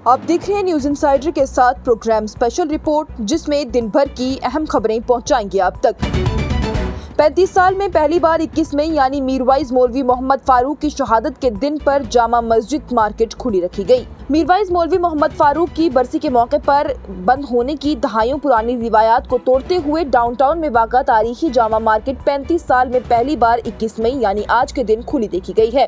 आप देख रहे हैं न्यूज इनसाइडर के साथ प्रोग्राम स्पेशल रिपोर्ट, जिसमें दिन भर की अहम खबरें पहुंचाएंगे आप तक। 35 साल में पहली बार 21 मई यानी मीरवाइज मौलवी मोहम्मद फारूक की शहादत के दिन पर जामा मस्जिद मार्केट खुली रखी गई। मीरवाइज मौलवी मोहम्मद फारूक की बरसी के मौके पर बंद होने की दहाइयों पुरानी रिवायात को तोड़ते हुए डाउनटाउन में वाक़ा तारीखी जामा मार्केट 35 साल में पहली बार 21 मई यानी आज के दिन खुली देखी गई है।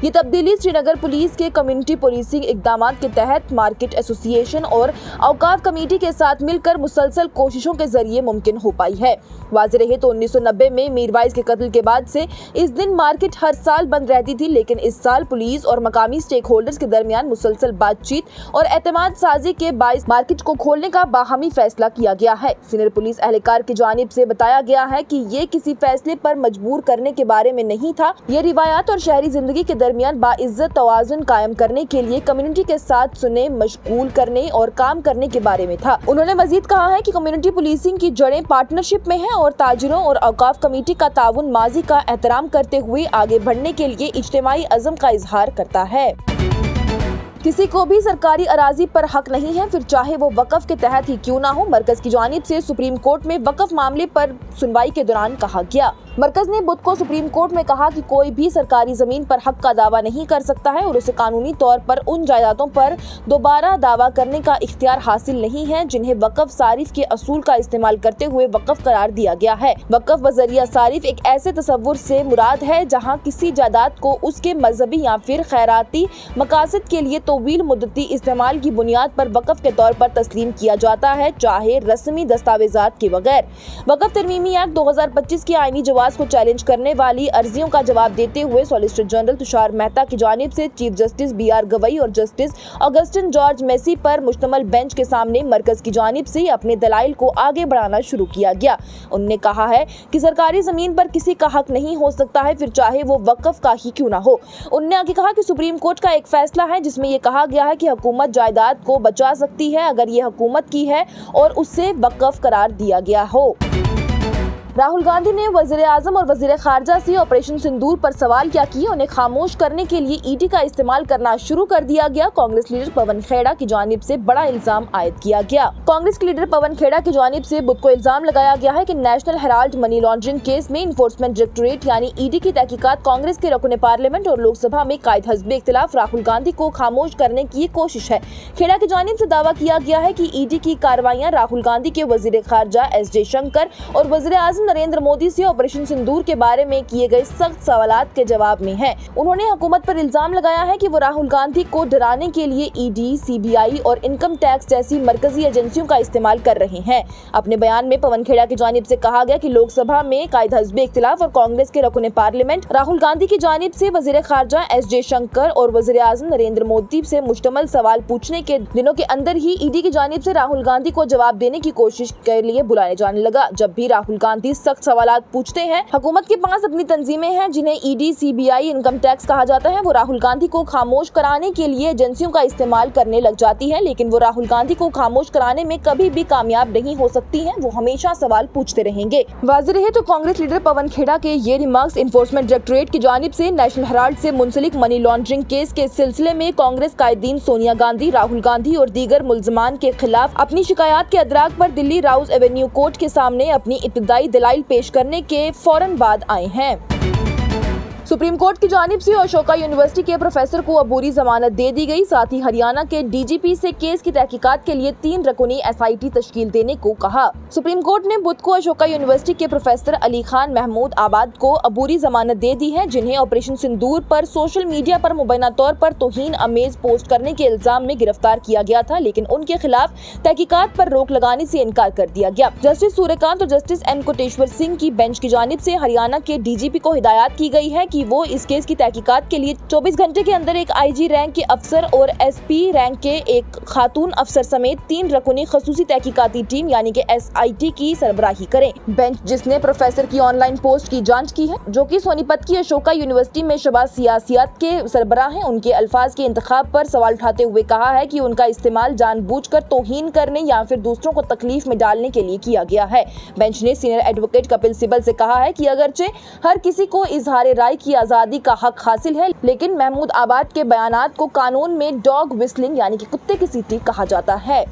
ये तब्दीली श्रीनगर पुलिस के कम्युनिटी पुलिसिंग इकदामात के तहत मार्केट एसोसिएशन और औकाफ कमेटी के साथ मिलकर मुसलसल कोशिशों के जरिए मुमकिन हो पाई है। वाज़ेह रहे तो 1990 में मीरवाइज के कत्ल के बाद से इस दिन मार्केट हर साल बंद रहती थी, लेकिन इस साल पुलिस और मकामी स्टेक होल्डर्स के दरमियान मुसलसल बातचीत और एतमाद साजी के बाइस मार्केट को खोलने का बाहमी फैसला किया गया है। सीनियर पुलिस एहलकार की जानिब से बताया गया है कि ये किसी फैसले पर मजबूर करने के बारे में नहीं था, ये रिवायात और शहरी जिंदगी के दरमियान बाइज्जत तवाज़ुन कायम करने के लिए कम्युनिटी के साथ सुने, मशगूल करने और काम करने के बारे में था। उन्होंने मजीद कहा है कि कम्युनिटी पुलिसिंग की जड़ें पार्टनरशिप में है और ताजिरों और औकाफ कमेटी का ताउन माजी का एहतराम करते हुए आगे बढ़ने के लिए इज्तिमाई अज़म का इजहार करता है। किसी को भी सरकारी अराजी पर हक नहीं है, फिर चाहे वो वक़्फ़ के तहत ही क्यों ना हो। मरकज की जानिब से सुप्रीम कोर्ट में वक़्फ़ मामले पर सुनवाई के दौरान कहा गया। मरकज ने बुध को सुप्रीम कोर्ट में कहा कि कोई भी सरकारी जमीन पर हक का दावा नहीं कर सकता है और उसे कानूनी तौर पर उन जायदादों पर दोबारा दावा करने का इख्तियार हासिल नहीं है जिन्हें वक़्फ़ सारिफ के असूल का इस्तेमाल करते हुए वक़्फ़ करार दिया गया है। वक़्फ़ बज़रिया सारिफ एक ऐसे तसव्वुर से मुराद है जहाँ किसी जायदाद को उसके मजहबी या फिर खैराती मकासद के लिए तवील मुद्दती इस्तेमाल की बुनियाद पर वक़्फ़ के तौर पर तस्लीम किया जाता है, चाहे रस्मी दस्तावेजात के बगैर। वक़्फ़ तरमीमी एक्ट 2025 की आईनी जवाब को चैलेंज करने वाली अर्जियों का जवाब देते हुए सॉलिसिटर जनरल तुषार मेहता की जानिब से चीफ जस्टिस BR गवई और जस्टिस ऑगस्टिन जॉर्ज मेसी पर मुश्तमल बेंच के सामने मरकज की जानिब से अपने दलाइल को आगे बढ़ाना शुरू किया गया। उन्होंने कहा है कि सरकारी जमीन पर किसी का हक नहीं हो सकता है, फिर चाहे वो वक़्फ़ का ही क्यों ना हो। उन्होंने आगे कहा कि सुप्रीम कोर्ट का एक फैसला है जिसमें यह कहा गया है कि हुकूमत जायदाद को बचा सकती है अगर ये हुकूमत की है और उससे वक़्फ़ करार दिया गया हो। राहुल गांधी ने वज़ीर आज़म और वज़ीर ख़ारजा से ऑपरेशन सिंदूर पर सवाल क्या किए, उन्हें खामोश करने के लिए ईडी का इस्तेमाल करना शुरू कर दिया गया। कांग्रेस लीडर पवन खेड़ा की जानिब से बड़ा इल्जाम आयद किया गया। कांग्रेस के लीडर पवन खेड़ा की जानिब से बुध को इल्जाम लगाया गया है कि national Herald money laundering case में इन्फोर्समेंट डायरेक्टोरेट यानी ईडी की तहकीकात कांग्रेस के रुकन पार्लियामेंट और लोकसभा में कायद हज़्ब इख्तिलाफ राहुल गांधी को खामोश करने की कोशिश है। खेड़ा की जानिब से दावा किया गया है कि ईडी की कार्रवाइयां राहुल गांधी के वज़ीर ख़ारजा S जयशंकर और वज़ीर आज़म नरेंद्र मोदी से ऑपरेशन सिंदूर के बारे में किए गए सख्त सवालात के जवाब में है। उन्होंने हुकूमत पर इल्जाम लगाया है कि वो राहुल गांधी को डराने के लिए ईडी, CBI और इनकम टैक्स जैसी मरकजी एजेंसियों का इस्तेमाल कर रहे हैं। अपने बयान में पवन खेड़ा की जानिब से कहा गया कि लोकसभा में कायद हज़्ब इख्तिलाफ और कांग्रेस के रुकन पार्लियामेंट राहुल गांधी की जानिब से वज़ीर ख़ारजा S जयशंकर और वज़ीर आज़म नरेंद्र मोदी से मुश्तमल सवाल पूछने के दिनों के अंदर ही ईडी की जानिब से राहुल गांधी को जवाब देने की कोशिश के लिए बुलाने जाने लगा। जब भी राहुल गांधी सख्त सवालात पूछते हैं, हुकूमत के पास अपनी तंजीमें हैं जिन्हें ईडी, CBI, इनकम टैक्स कहा जाता है, वो राहुल गांधी को खामोश कराने के लिए एजेंसियों का इस्तेमाल करने लग जाती है, लेकिन वो राहुल गांधी को खामोश कराने में कभी भी कामयाब नहीं हो सकती हैं। वो हमेशा सवाल पूछते रहेंगे। वाज़ेह रहे तो कांग्रेस लीडर पवन खेड़ा के ये रिमार्क्स इन्फोर्समेंट डायरेक्टोरेट की जानिब से नेशनल हेराल्ड से मुंसलिक मनी लॉन्ड्रिंग केस के सिलसिले में कांग्रेस कायदीन सोनिया गांधी, राहुल गांधी और दीगर मुल्ज़मान के खिलाफ अपनी शिकायत के अदराक पर दिल्ली राउज एवेन्यू कोर्ट के सामने अपनी इब्तिदाई दलाइल पेश करने के फौरन बाद आए हैं। सुप्रीम कोर्ट की जानिब से अशोका यूनिवर्सिटी के प्रोफेसर को अबूरी जमानत दे दी गई। साथ ही हरियाणा के DGP से केस की तहकीकात के लिए 3 रकुनी SIT तश्कील देने को कहा। सुप्रीम कोर्ट ने बुध को अशोका यूनिवर्सिटी के प्रोफेसर अली खान महमूद आबाद को अबूरी जमानत दे दी है, जिन्हें ऑपरेशन सिंदूर पर सोशल मीडिया पर मुबैना तौर पर तौहीन अमेज पोस्ट करने के इल्जाम में गिरफ्तार किया गया था, लेकिन उनके खिलाफ तहकीकात पर रोक लगाने से इनकार कर दिया गया। जस्टिस सूर्यकांत और जस्टिस N कोटेश्वर सिंह की बेंच की जानिब से हरियाणा के DGP को हिदायत की गई है कि वो इस केस की तहकीकात के लिए 24 घंटे के अंदर एक IG रैंक के अफसर और SP रैंक के एक खातून अफसर समेत 3 रकुनी खसूसी तहकीकाती टीम यानी कि SIT की सरबराही करें। बेंच जिसने प्रोफेसर की ऑनलाइन पोस्ट की जांच की है, जो कि सोनीपत की अशोका यूनिवर्सिटी में शबाज सियासियात के सरबराह हैं, उनके अल्फाज के इंतखाब पर सवाल उठाते हुए कहा है कि उनका इस्तेमाल जानबूझकर तौहीन करने या फिर दूसरों को तकलीफ में डालने के लिए किया गया है। बेंच ने सीनियर एडवोकेट कपिल सिब्बल से कहा है कि अगरचे हर किसी को इजहार राय की کی آزادی کا حق حاصل ہے، لیکن محمود آباد کے بیانات کو قانون میں ڈاگ وسلنگ یعنی کہ کتے کی سیٹی کہا جاتا ہے۔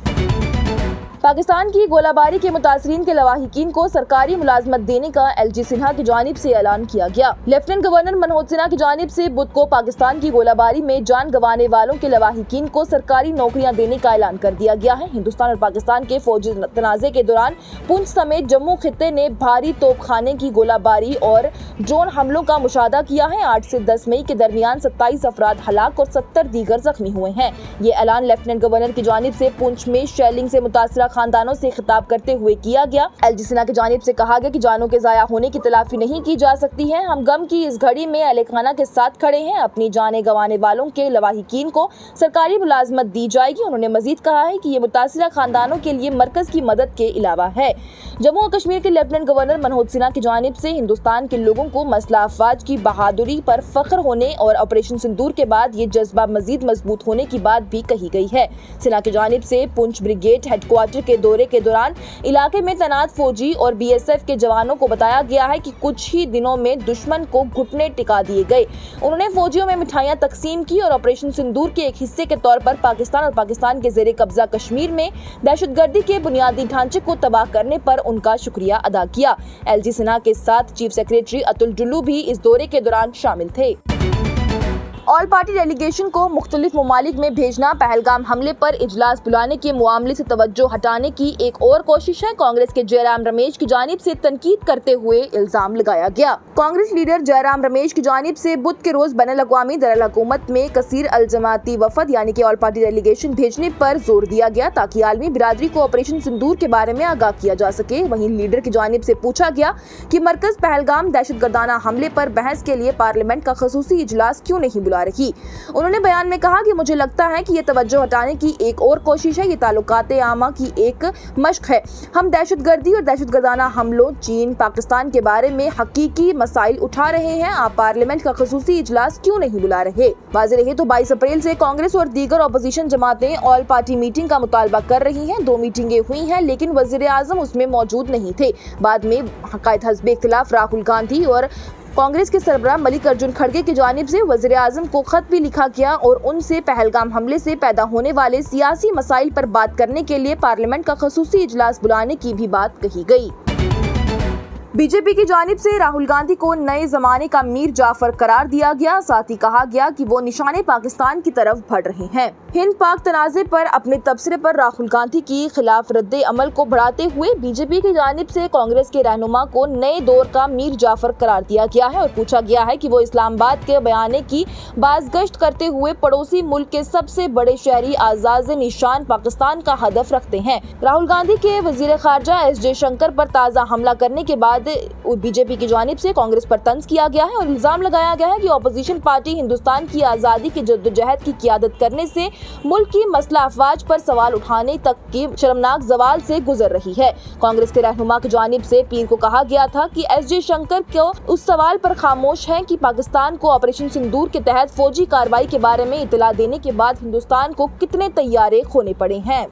پاکستان کی گولہ باری کے متاثرین کے لواحقین کو سرکاری ملازمت دینے کا ایل جی سنہا کی جانب سے اعلان کیا گیا۔ لیفٹیننٹ گورنر منوج سنہا کی جانب سے بدھ کو پاکستان کی گولہ باری میں جان گنوانے والوں کے لواحقین کو سرکاری نوکریاں دینے کا اعلان کر دیا گیا ہے۔ ہندوستان اور پاکستان کے فوجی تنازع کے دوران پونچھ سمیت جموں خطے نے بھاری توپ خانے کی گولہ باری اور ڈرون حملوں کا مشاہدہ کیا ہے۔ 8 سے 10 مئی کے درمیان 27 افراد ہلاک اور 70 دیگر زخمی ہوئے ہیں۔ یہ اعلان لیفٹیننٹ گورنر کی جانب سے پونچھ میں شیلنگ سے متاثرہ خاندانوں سے خطاب کرتے ہوئے کیا گیا۔ ایل جی سنہا کی جانب سے کہا گیا کہ جانوں کے ضائع ہونے کی تلافی نہیں کی جا سکتی ہے۔ ہم غم کی اس گھڑی میں اہل خانہ کے ساتھ کھڑے ہیں۔ اپنی جانیں گنوانے والوں کے لواحقین کو سرکاری ملازمت دی جائے گی۔ انہوں نے مزید کہا ہے کہ یہ متاثرہ خاندانوں کے لیے مرکز کی مدد کے علاوہ ہے۔ جموں و کشمیر کے لیفٹیننٹ گورنر منوج سنہا کی جانب سے ہندوستان کے لوگوں کو مسلح افواج کی بہادری پر فخر ہونے اور آپریشن سندور کے بعد یہ جذبہ مزید مضبوط ہونے کی بات بھی کہی گئی ہے۔ سنہا کی جانب سے پونچھ بریگیڈ ہیڈ کوارٹر کے دورے کے دوران علاقے میں تعینات فوجی اور بی ایس ایف کے جوانوں کو بتایا گیا ہے کہ کچھ ہی دنوں میں دشمن کو گھٹنے ٹکا دیے گئے۔ انہوں نے فوجیوں میں مٹھائیاں تقسیم کی اور آپریشن سندور کے ایک حصے کے طور پر پاکستان اور پاکستان کے زیر قبضہ کشمیر میں دہشت گردی کے بنیادی ڈھانچے کو تباہ کرنے پر ان کا شکریہ ادا کیا۔ ایل جی سنہا کے ساتھ چیف سیکریٹری اتل ڈلو بھی اس دورے کے دوران شامل تھے۔ آل پارٹی ڈیلیگیشن کو مختلف ممالک میں بھیجنا پہلگام حملے پر اجلاس بلانے کے معاملے سے توجہ ہٹانے کی ایک اور کوشش ہے۔ کانگریس کے جے رام رمیش کی جانب سے تنقید کرتے ہوئے الزام لگایا گیا۔ کانگریس لیڈر جے رام رمیش کی جانب سے بدھ کے روز بین الاقوامی دارالحکومت میں کثیر الجماعتی وفد یعنی کہ آل پارٹی ڈیلیگیشن بھیجنے پر زور دیا گیا تاکہ عالمی برادری کو آپریشن سندور کے بارے میں آگاہ کیا جا سکے۔ وہیں لیڈر کی جانب سے پوچھا گیا کہ مرکز پہلگام دہشت گردانہ حملے پر بحث کے لیے پارلیمنٹ کا خصوصی اجلاس کیوں نہیں بلا رہی۔ انہوں نے بیان میں کہا کہ مجھے لگتا ہے کہ یہ توجہ ہٹانے کی ایک اور کوشش ہے، یہ تعلقات عامہ کی ایک مشق ہے۔ ہم دہشت گردی اور دہشت گردانہ حملوں، چین، پاکستان کے بارے میں حقیقی مسائل اٹھا رہے ہیں۔ آپ پارلیمنٹ کا خصوصی اجلاس کیوں نہیں بلا رہے؟ واضح رہے تو 22 اپریل سے کانگریس اور دیگر اپوزیشن جماعتیں آل پارٹی میٹنگ کا مطالبہ کر رہی ہیں۔ 2 میٹنگیں ہوئی ہیں لیکن وزیر اعظم اس میں موجود نہیں تھے۔ بعد میں قائد حزب اختلاف راہل گاندھی اور کانگریس کے سربراہ ملک ارجن کھڑگے کی جانب سے وزیر اعظم کو خط بھی لکھا گیا اور ان سے پہلگام حملے سے پیدا ہونے والے سیاسی مسائل پر بات کرنے کے لیے پارلیمنٹ کا خصوصی اجلاس بلانے کی بھی بات کہی گئی۔ بی جے پی کی جانب سے راہل گاندھی کو نئے زمانے کا میر جعفر قرار دیا گیا، ساتھ ہی کہا گیا کہ وہ نشان پاکستان کی طرف بڑھ رہے ہیں۔ ہند پاک تنازع پر اپنے تبصرے پر راہل گاندھی کی خلاف رد عمل کو بڑھاتے ہوئے بی جے پی کی جانب سے کانگریس کے رہنما کو نئے دور کا میر جعفر قرار دیا گیا ہے اور پوچھا گیا ہے کہ وہ اسلام آباد کے بیانے کی بازگشت کرتے ہوئے پڑوسی ملک کے سب سے بڑے شہری اعزاز نشان پاکستان کا ہدف رکھتے ہیں۔ راہل گاندھی کے وزیر خارجہ ایس جے شنکر پر تازہ حملہ کرنے کے بعد بی جے پی کی جانب سے کانگریس پر طنز کیا گیا ہے اور الزام لگایا گیا ہے کہ اپوزیشن پارٹی ہندوستان کی آزادی کی جدوجہد کی قیادت کرنے سے ملک کی مسلح افواج پر سوال اٹھانے تک کی شرمناک زوال سے گزر رہی ہے۔ کانگریس کے رہنما کی جانب سے پیر کو کہا گیا تھا کہ ایس جے شنکر کو اس سوال پر خاموش ہیں کہ پاکستان کو آپریشن سندور کے تحت فوجی کارروائی کے بارے میں اطلاع دینے کے بعد ہندوستان کو کتنے طیارے کھونے پڑے ہیں۔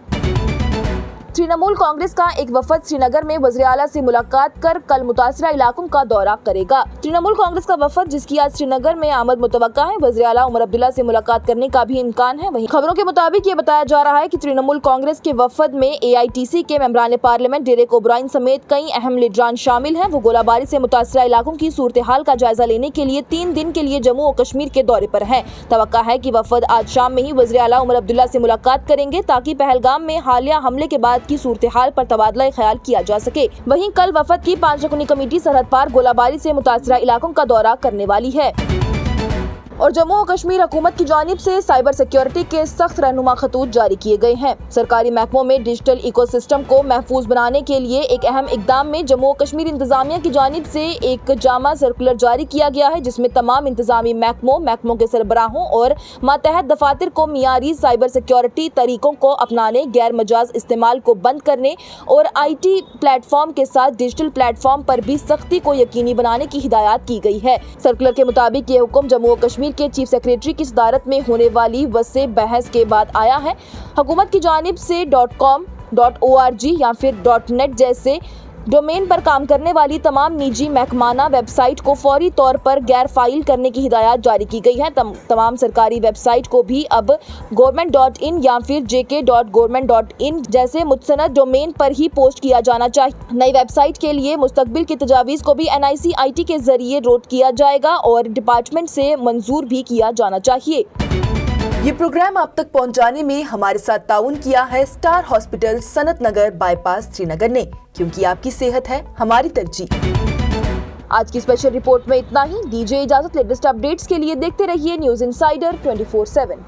ترنمول کانگریس کا ایک وفد سری نگر میں وزیر اعلیٰ سے ملاقات کر کل متاثرہ علاقوں کا دورہ کرے گا۔ ترنمول کانگریس کا وفد جس کی آج سری نگر میں آمد متوقع ہے، وزیر اعلیٰ عمر عبداللہ سے ملاقات کرنے کا بھی امکان ہے۔ وہیں خبروں کے مطابق یہ بتایا جا رہا ہے کہ ترنمول کانگریس کے وفد میں اے آئی ٹی سی کے ممبران پارلیمنٹ ڈیریک اوبرائن سمیت کئی اہم لیڈران شامل ہیں۔ وہ گولہ باری سے متاثرہ علاقوں کی صورتحال کا جائزہ لینے کے لیے 3 دن کے لیے جموں و کشمیر کے دورے پر ہیں۔ توقع ہے کہ وفد آج شام میں ہی وزیر اعلیٰ عمر عبداللہ سے ملاقات کریں گے تاکہ پہلگام میں حالیہ حملے کے بعد کی صورتحال پر تبادلہ خیال کیا جا سکے۔ وہیں کل وفد کی 5 رکنی کمیٹی سرحد پار گولہ باری سے متاثرہ علاقوں کا دورہ کرنے والی ہے۔ اور جموں و کشمیر حکومت کی جانب سے سائبر سیکیورٹی کے سخت رہنما خطوط جاری کیے گئے ہیں۔ سرکاری محکموں میں ڈیجیٹل ایکو سسٹم کو محفوظ بنانے کے لیے ایک اہم اقدام میں جموں و کشمیر انتظامیہ کی جانب سے ایک جامع سرکولر جاری کیا گیا ہے جس میں تمام انتظامی محکموں کے سربراہوں اور ماتحت دفاتر کو معیاری سائبر سیکیورٹی طریقوں کو اپنانے، غیر مجاز استعمال کو بند کرنے اور آئی ٹی پلیٹ فارم کے ساتھ ڈیجیٹل پلیٹ فارم پر بھی سختی کو یقینی بنانے کی ہدایات کی گئی ہے۔ سرکولر کے مطابق یہ حکم جموں و کشمیر کے چیف سیکریٹری کی صدارت میں ہونے والی وسیع بحث کے بعد آیا ہے۔ حکومت کی جانب سے .com .org یا پھر .net جیسے डोमेन पर काम करने वाली तमाम निजी महकमाना वेबसाइट को फौरी तौर पर गैर फाइल करने की हिदायत जारी की गई है। तमाम सरकारी वेबसाइट को भी अब government.in या फिर jk.government.in जैसे मुतसनद डोमेन पर ही पोस्ट किया जाना चाहिए। नई वेबसाइट के लिए मुस्तकबिल की तजावीज़ को भी NIC-IT के जरिए नोट किया जाएगा और डिपार्टमेंट से मंजूर भी किया जाना चाहिए। ये प्रोग्राम आप तक पहुंचाने में हमारे साथ ताउन किया है स्टार हॉस्पिटल सनत नगर बाईपास श्रीनगर ने, क्योंकि आपकी सेहत है हमारी तरजीह। आज की स्पेशल रिपोर्ट में इतना ही। दीजिए इजाजत। लेटेस्ट अपडेट्स के लिए देखते रहिए न्यूज़ इनसाइडर 24/7।